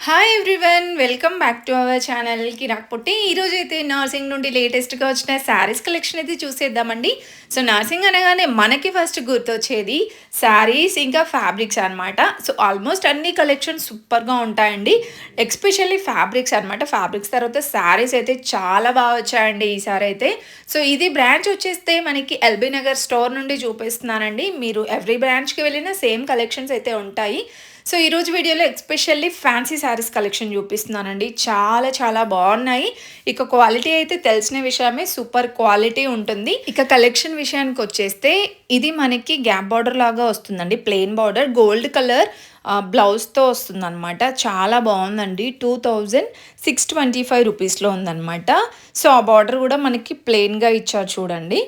Hi everyone, welcome back to our channel Kirak Potti. ఈరోజు అయితే nursing నుండి లేటెస్ట్గా వచ్చిన శారీస్ కలెక్షన్ అయితే చూసేద్దామండి. సో నర్సింగ్ అనగానే మనకి ఫస్ట్ గుర్తొచ్చేది శారీస్ ఇంకా ఫ్యాబ్రిక్స్ అనమాట. సో ఆల్మోస్ట్ అన్ని కలెక్షన్స్ సూపర్గా ఉంటాయండి, ఎక్స్పెషల్లీ ఫ్యాబ్రిక్స్ అనమాట. ఫ్యాబ్రిక్స్ తర్వాత శారీస్ అయితే చాలా బాగా వచ్చాయండి ఈసారి అయితే. సో ఇది బ్రాంచ్ వచ్చేస్తే మనకి ఎల్బీ నగర్ స్టోర్ నుండి చూపిస్తున్నానండి. మీరు ఎవ్రీ బ్రాంచ్కి వెళ్ళినా సేమ్ కలెక్షన్స్ అయితే ఉంటాయి. సో ఈరోజు వీడియోలో ఎక్స్పెషల్లీ ఫ్యాన్సీ శారీస్ కలెక్షన్ చూపిస్తున్నానండి. చాలా చాలా బాగున్నాయి. ఇక క్వాలిటీ అయితే తెలిసిన విషయమే, సూపర్ క్వాలిటీ ఉంటుంది. ఇక కలెక్షన్ విషయానికి వచ్చేస్తే ఇది మనకి గ్యాప్ బార్డర్ లాగా వస్తుందండి, ప్లెయిన్ బార్డర్, గోల్డ్ కలర్ బ్లౌజ్తో వస్తుంది అనమాట. చాలా బాగుందండి. 2625 రూపీస్లో ఉందన్నమాట. సో ఆ బార్డర్ కూడా మనకి ప్లెయిన్గా ఇచ్చారు చూడండి.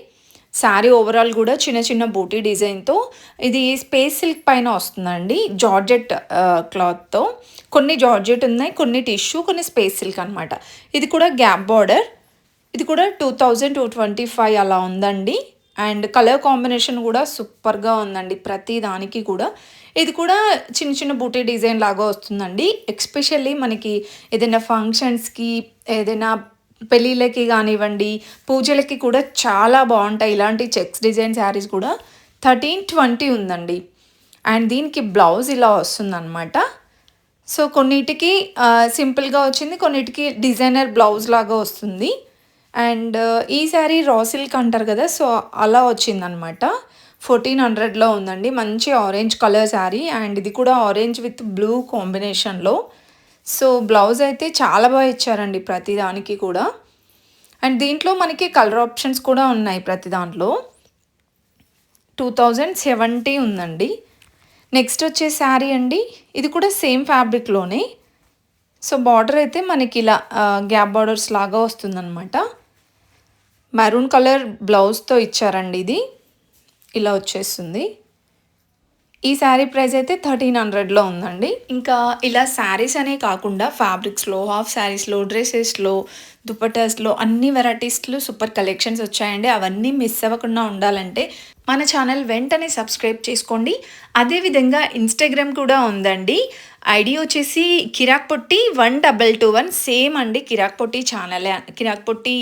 శారీ ఓవరాల్ కూడా చిన్న చిన్న బూటీ డిజైన్తో, ఇది స్పేస్ సిల్క్ పైన వస్తుందండి, జార్జెట్ క్లాత్తో. కొన్ని జార్జెట్ ఉన్నాయి, కొన్ని టిష్యూ, కొన్ని స్పేస్ సిల్క్ అనమాట. ఇది కూడా గ్యాప్ బార్డర్. ఇది కూడా 2225 అలా ఉందండి. అండ్ కలర్ కాంబినేషన్ కూడా సూపర్గా ఉందండి ప్రతి దానికి కూడా. ఇది కూడా చిన్న చిన్న బూటీ డిజైన్ లాగా వస్తుందండి. ఎక్స్పెషల్లీ మనకి ఏదైనా ఫంక్షన్స్కి, ఏదైనా పెళ్ళిళ్ళకి కానివ్వండి, పూజలకి కూడా చాలా బాగుంటాయి ఇలాంటి చెక్స్ డిజైన్ శారీస్ కూడా. 1320 ఉందండి. అండ్ దీనికి బ్లౌజ్ ఇలా వస్తుందన్నమాట. సో కొన్నిటికి సింపుల్గా వచ్చింది, కొన్నిటికి డిజైనర్ బ్లౌజ్ లాగా వస్తుంది. అండ్ ఈ శారీ రా సిల్క్ అంటారు కదా, సో అలా వచ్చిందనమాట. 1400లో ఉందండి. మంచి ఆరెంజ్ కలర్ శారీ, అండ్ ఇది కూడా ఆరెంజ్ విత్ బ్లూ కాంబినేషన్లో. సో బ్లౌజ్ అయితే చాలా బాగా ఇచ్చారండి ప్రతి దానికి కూడా. అండ్ దీంట్లో మనకి కలర్ ఆప్షన్స్ కూడా ఉన్నాయి ప్రతి దాంట్లో. 2070 ఉందండి. నెక్స్ట్ వచ్చే శారీ అండి, ఇది కూడా సేమ్ ఫ్యాబ్రిక్లోనే. సో బార్డర్ అయితే మనకి ఇలా గ్యాప్ బార్డర్స్ లాగా వస్తుందన్నమాట. మెరూన్ కలర్ బ్లౌజ్తో ఇచ్చారండి. ఇది ఇలా వచ్చేస్తుంది. ఈ శారీ ప్రైస్ అయితే 1300లో ఉందండి. ఇంకా ఇలా శారీస్ అనే కాకుండా ఫ్యాబ్రిక్స్లో, హాఫ్ శారీస్లో, డ్రెస్సెస్లో, దుపట్టాస్లో అన్ని వెరైటీస్లో సూపర్ కలెక్షన్స్ వచ్చాయండి. అవన్నీ మిస్ అవ్వకుండా ఉండాలంటే మన ఛానల్ వెంటనే సబ్స్క్రైబ్ చేసుకోండి. అదేవిధంగా ఇన్స్టాగ్రామ్ కూడా ఉందండి. ఐడి వచ్చేసి కిరాక్ పొట్టి 1221, సేమ్ అండి, కిరాక్ పొట్టి ఛానలే, కిరాక్ పొట్టి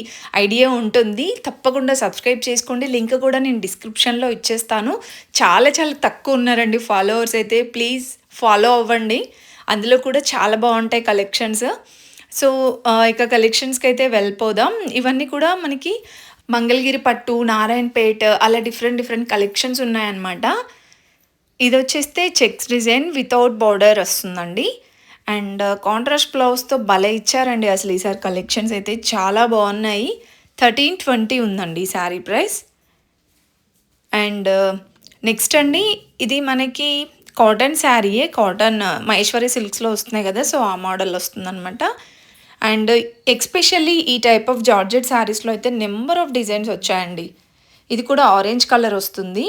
ఐడియా ఉంటుంది. తప్పకుండా సబ్స్క్రైబ్ చేసుకోండి. లింక్ కూడా నేను డిస్క్రిప్షన్లో ఇచ్చేస్తాను. చాలా చాలా తక్కువ ఉన్నారండి ఫాలోవర్స్ అయితే, ప్లీజ్ ఫాలో అవ్వండి. అందులో కూడా చాలా బాగుంటాయి కలెక్షన్స్. సో ఇక కలెక్షన్స్కి అయితే వెళ్ళిపోదాం. ఇవన్నీ కూడా మనకి మంగళగిరి పట్టు, నారాయణపేట్, అలా డిఫరెంట్ డిఫరెంట్ కలెక్షన్స్ ఉన్నాయన్నమాట. ఇది వచ్చేస్తే చెక్స్ డిజైన్ వితౌట్ బార్డర్ వస్తుందండి. అండ్ కాంట్రాస్ట్ బ్లౌజ్తో భలే ఇచ్చారండి అసలు ఈసారి కలెక్షన్స్ అయితే చాలా బాగున్నాయి. 1320 ఉందండి శారీ ప్రైస్. అండ్ నెక్స్ట్ అండి, ఇది మనకి కాటన్ శారీయే, కాటన్ మహేశ్వరి సిల్క్స్లో వస్తున్నాయి కదా, సో ఆ మోడల్ వస్తుందన్నమాట. అండ్ ఎక్స్పెషల్లీ ఈ టైప్ ఆఫ్ జార్జెట్ శారీస్లో అయితే నెంబర్ ఆఫ్ డిజైన్స్ వచ్చాయండి. ఇది కూడా ఆరెంజ్ కలర్ వస్తుంది.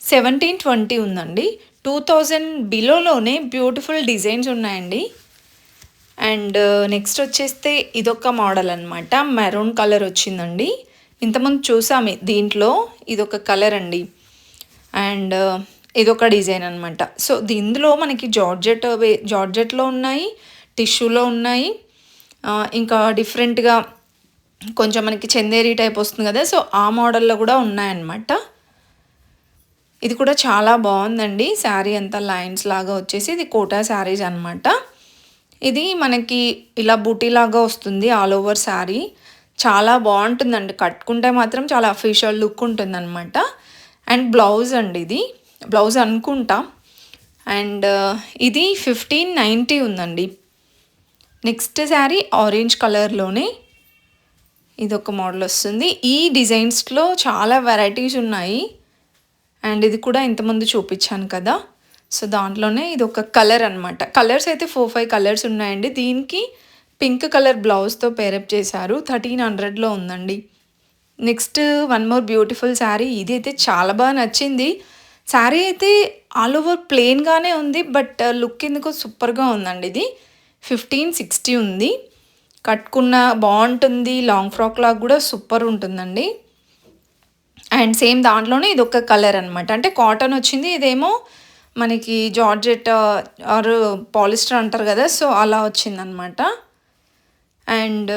1720 ఉందండి. 2000 బిలోలోనే బ్యూటిఫుల్ డిజైన్స్ ఉన్నాయండి. అండ్ నెక్స్ట్ వచ్చేస్తే ఇదొక మోడల్ అనమాట, మెరూన్ కలర్ వచ్చిందండి. ఇంతకుముందు చూసాము దీంట్లో, ఇదొక కలర్ అండి. అండ్ ఇదొక డిజైన్ అనమాట. సో ఇందులో మనకి జార్జెట్లో ఉన్నాయి, టిష్యూలో ఉన్నాయి, ఇంకా డిఫరెంట్గా కొంచెం మనకి చందేరి టైప్ వస్తుంది కదా, సో ఆ మోడల్లో కూడా ఉన్నాయన్నమాట. ఇది కూడా చాలా బాగుందండి. శారీ అంతా లైన్స్ లాగా వచ్చేసి ఇది కోటా శారీస్ అనమాట. ఇది మనకి ఇలా బూటీ లాగా వస్తుంది ఆల్ ఓవర్ శారీ. చాలా బాగుంటుందండి, కట్టుకుంటే మాత్రం చాలా అఫీషియల్ లుక్ ఉంటుందన్నమాట. అండ్ బ్లౌజ్ అండి, ఇది బ్లౌజ్ అనుకుంటా. అండ్ ఇది 1590 ఉందండి. నెక్స్ట్ శారీ ఆరెంజ్ కలర్లోనే ఇదొక మోడల్ వస్తుంది. ఈ డిజైన్స్లో చాలా వెరైటీస్ ఉన్నాయి. అండ్ ఇది కూడా ఇంతకుముందు చూపించాను కదా, సో దాంట్లోనే ఇది ఒక కలర్ అనమాట. కలర్స్ అయితే 4-5 కలర్స్ ఉన్నాయండి. దీనికి పింక్ కలర్ బ్లౌజ్తో పేరప్ చేశారు. 1300లో ఉందండి. Next one more beautiful sari. ఇది అయితే చాలా బాగా నచ్చింది. శారీ అయితే ఆల్ ఓవర్ ప్లెయిన్గానే ఉంది, బట్ లుక్ ఎందుకో సూపర్గా ఉందండి. ఇది 1560 ఉంది. కట్టుకున్న బాగుంటుంది, లాంగ్ ఫ్రాక్ లాగా కూడా సూపర్ ఉంటుందండి. అండ్ సేమ్ దాంట్లోనే ఇది ఒక కలర్ అనమాట, అంటే కాటన్ వచ్చింది, ఇదేమో మనకి జార్జెట్ ఆర్ పాలిస్టర్ అంటారు కదా, సో అలా వచ్చిందనమాట. అండ్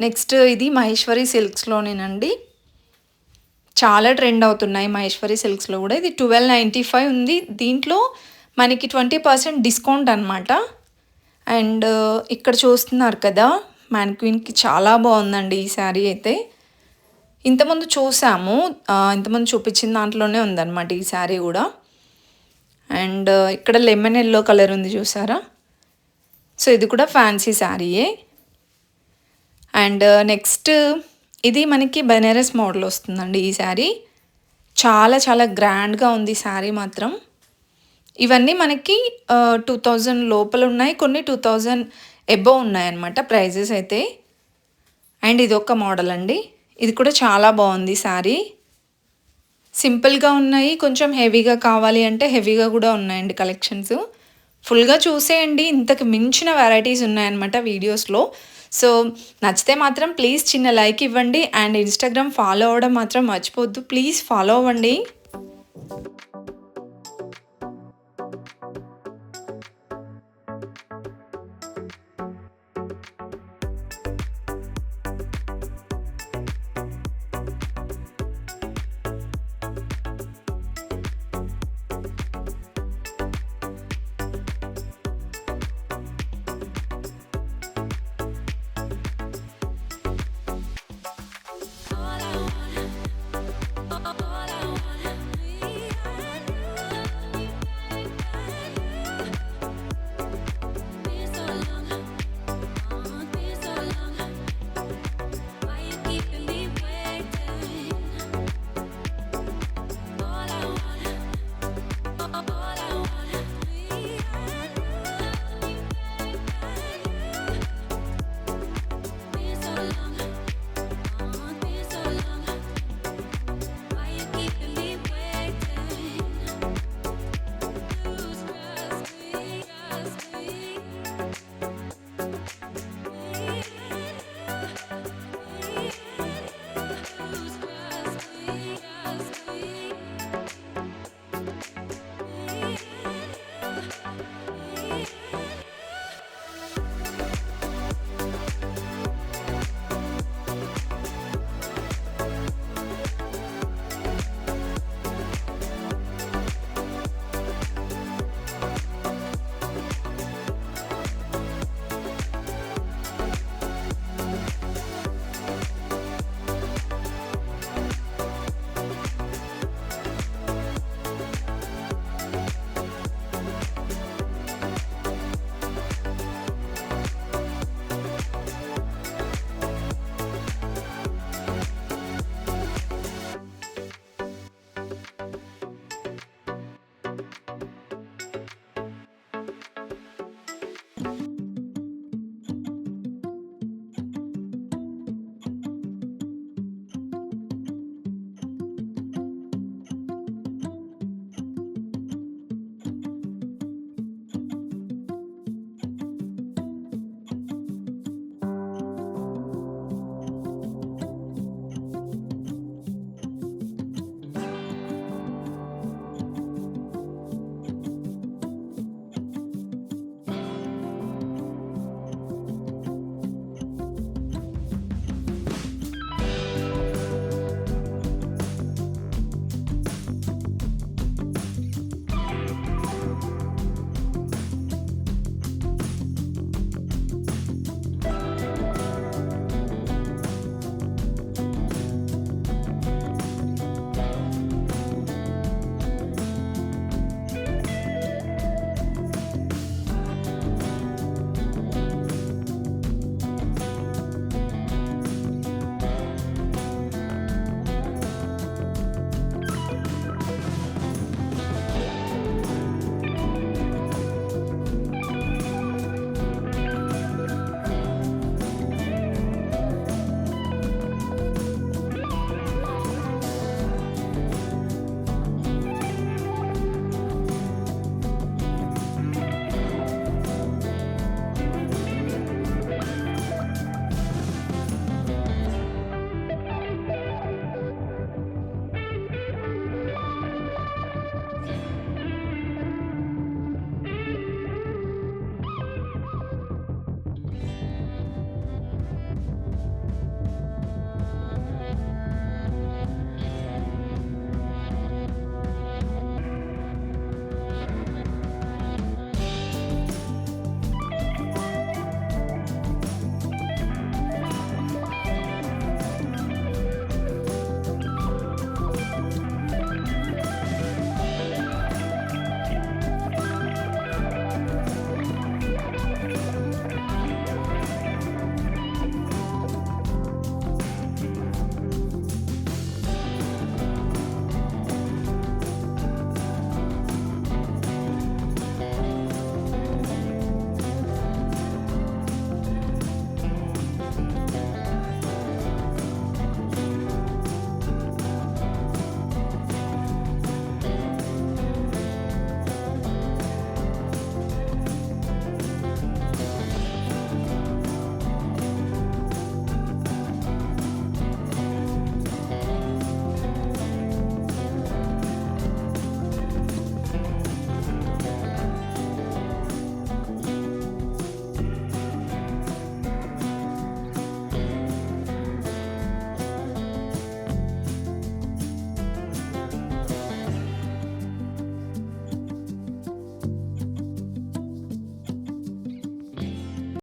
నెక్స్ట్ ఇది మహేశ్వరి సిల్క్స్లోనేనండి. చాలా ట్రెండ్ అవుతున్నాయి మహేశ్వరి సిల్క్స్లో కూడా. ఇది 1295 ఉంది. దీంట్లో మనకి 20% డిస్కౌంట్ అనమాట. అండ్ ఇక్కడ చూస్తున్నారు కదా, మ్యాన్క్వీన్కి చాలా బాగుందండి ఈ శారీ అయితే. ఇంతకుముందు చూసాము, ఇంతకుముందు చూపించిన దాంట్లోనే ఉందన్నమాట ఈ శారీ కూడా. అండ్ ఇక్కడ లెమన్ ఎల్లో కలర్ ఉంది చూసారా, సో ఇది కూడా ఫ్యాన్సీ శారీయే. అండ్ నెక్స్ట్ ఇది మనకి బెనారస్ మోడల్ వస్తుందండి ఈ శారీ. చాలా చాలా గ్రాండ్గా ఉంది శారీ మాత్రం. ఇవన్నీ మనకి 2000 లోపల ఉన్నాయి, కొన్ని 2000 ఎబోవ్ ఉన్నాయన్నమాట ప్రైజెస్ అయితే. అండ్ ఇది ఒక మోడల్ అండి, ఇది కూడా చాలా బాగుంది శారీ. సింపుల్గా ఉన్నాయి, కొంచెం హెవీగా కావాలి అంటే హెవీగా కూడా ఉన్నాయండి కలెక్షన్స్. ఫుల్గా చూసేయండి, ఇంతకు మించిన వెరైటీస్ ఉన్నాయన్నమాట వీడియోస్లో. సో నచ్చితే మాత్రం ప్లీజ్ చిన్న లైక్ ఇవ్వండి. అండ్ ఇన్స్టాగ్రామ్ ఫాలో అవ్వడం మాత్రం మర్చిపోవద్దు, ప్లీజ్ ఫాలో అవ్వండి.